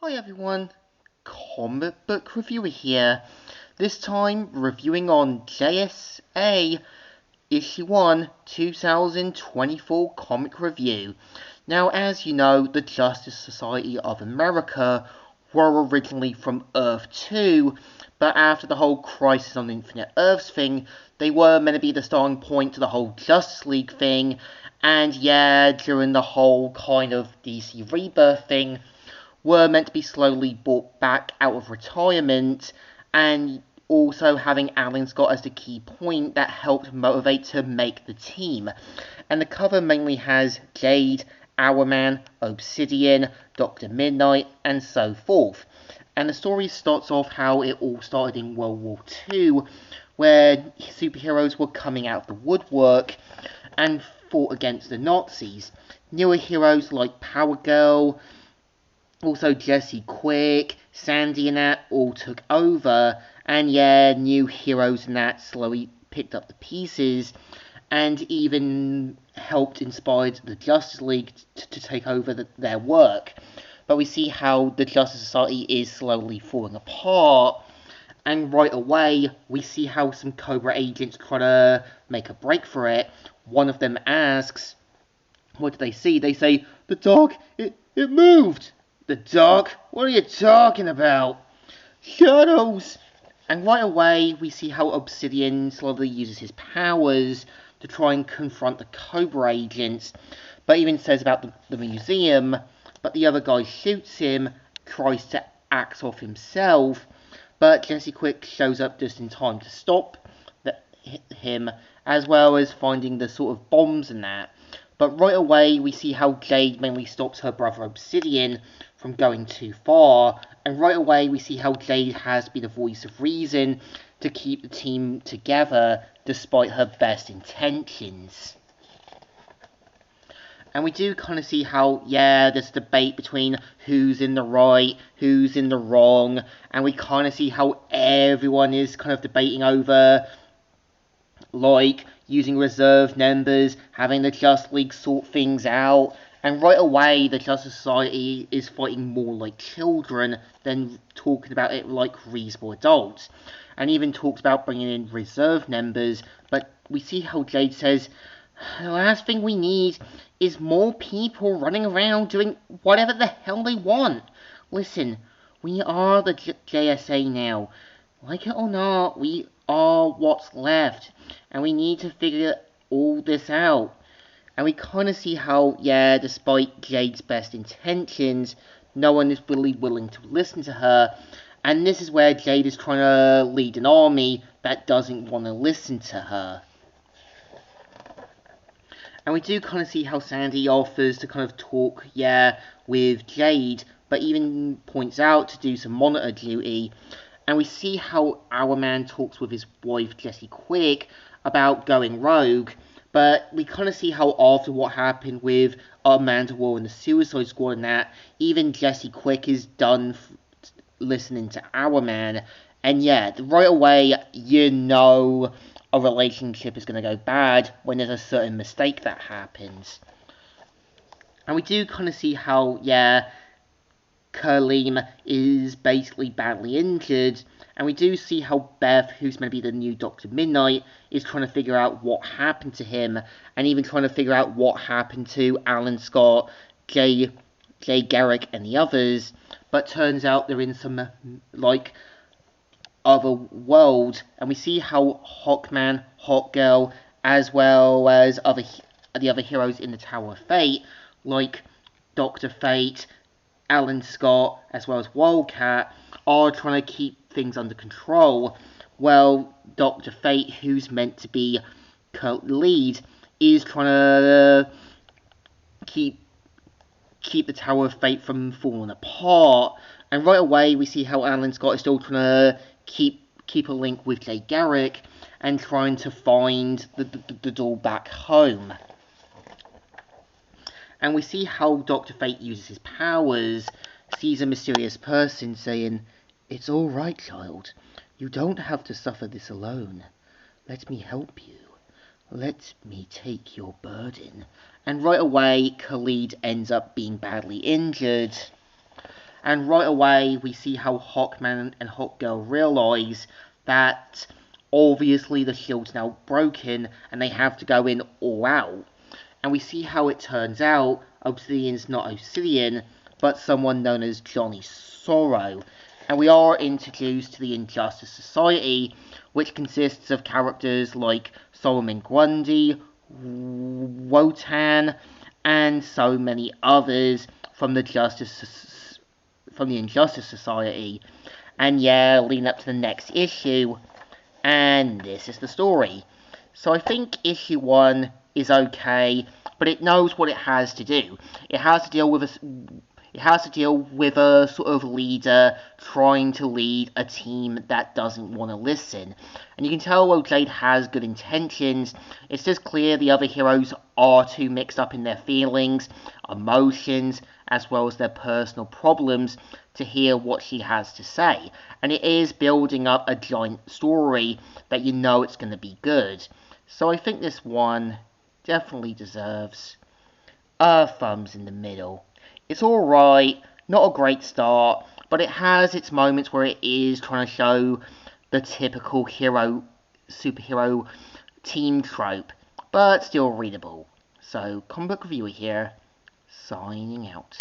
Hi everyone, comic book reviewer here. This time reviewing on JSA Issue 1 2024 comic review. Now, as you know, the Justice Society of America were originally from Earth 2, but after the whole Crisis on Infinite Earths thing, they were meant to be the starting point to the whole Justice League thing, and yeah, during the whole kind of DC Rebirth thing, were meant to be slowly brought back out of retirement, and also having Alan Scott as the key point that helped motivate to make the team. And the cover mainly has Jade, Hourman, Obsidian, Dr. Midnight, and so forth. And the story starts off how it all started in World War II, where superheroes were coming out of the woodwork and fought against the Nazis. Newer heroes like Power Girl, also Jesse Quick, Sandy and that all took over, and yeah, new heroes and that slowly picked up the pieces, and even helped inspire the Justice League to take over their work. But we see how the Justice Society is slowly falling apart, and right away we see how some Cobra agents try to make a break for it. One of them asks, what do they see? They say, the dog, it moved! The dog? What are you talking about? Shadows! And right away, we see how Obsidian slowly uses his powers to try and confront the Cobra agents, but even says about the museum, but the other guy shoots him, tries to axe off himself, but Jesse Quick shows up just in time to stop him, as well as finding the sort of bombs and that. But right away, we see how Jade mainly stops her brother Obsidian from going too far, and right away we see how Jade has to be the voice of reason to keep the team together despite her best intentions. And we do kind of see how, yeah, there's a debate between who's in the right, who's in the wrong, and we kind of see how everyone is kind of debating over, like, using reserve numbers, having the Justice League sort things out, and right away the Justice Society is fighting more like children than talking about it like reasonable adults, and even talks about bringing in reserve numbers, but we see how Jade says, the last thing we need is more people running around doing whatever the hell they want. Listen, we are the JSA now. Like it or not, we are what's left, and we need to figure all this out. And we kind of see how, yeah, despite Jade's best intentions, no one is really willing to listen to her, and this is where Jade is trying to lead an army that doesn't want to listen to her. And we do kind of see how Sandy offers to kind of talk, yeah, with Jade, but even points out to do some monitor duty. And we see how Hourman talks with his wife, Jesse Quick, about going rogue. But we kind of see how after what happened with Amanda Waller and the Suicide Squad and that, even Jesse Quick is done listening to Hourman. And yeah, right away, you know a relationship is going to go bad when there's a certain mistake that happens. And we do kind of see how, yeah, Kurleem is basically badly injured, and we do see how Beth, who's meant to be the new Dr. Midnight, is trying to figure out what happened to him, and even trying to figure out what happened to Alan Scott, Jay Garrick, and the others, but turns out they're in some, like, other world, and we see how Hawkman, Hawkgirl, as well as the other heroes in the Tower of Fate, like Dr. Fate, Alan Scott, as well as Wildcat, are trying to keep things under control. Well, Dr. Fate, who's meant to be lead, is trying to keep the Tower of Fate from falling apart. And right away, we see how Alan Scott is still trying to keep a link with Jay Garrick and trying to find the door back home. And we see how Dr. Fate uses his powers, sees a mysterious person saying, "It's all right, child. You don't have to suffer this alone. Let me help you. Let me take your burden." And right away, Khalid ends up being badly injured. And right away, we see how Hawkman and Hawkgirl realise that obviously the shield's now broken and they have to go in all out. And we see how it turns out Obsidian's not Obsidian, but someone known as Johnny Sorrow. And we are introduced to the Injustice Society, which consists of characters like Solomon Grundy, Wotan, and so many others from the Injustice Society. And yeah, leading up to the next issue, and this is the story. So I think issue 1 is okay, but it knows what it has to do. It has to deal with a sort of leader trying to lead a team that doesn't want to listen. And you can tell while Jade has good intentions, it's just clear the other heroes are too mixed up in their feelings, emotions, as well as their personal problems to hear what she has to say. And it is building up a giant story that you know it's going to be good. So I think this one definitely deserves a thumbs in the middle. It's alright, not a great start, but it has its moments where it is trying to show the typical superhero team trope, but still readable. So, comic book reviewer here, signing out.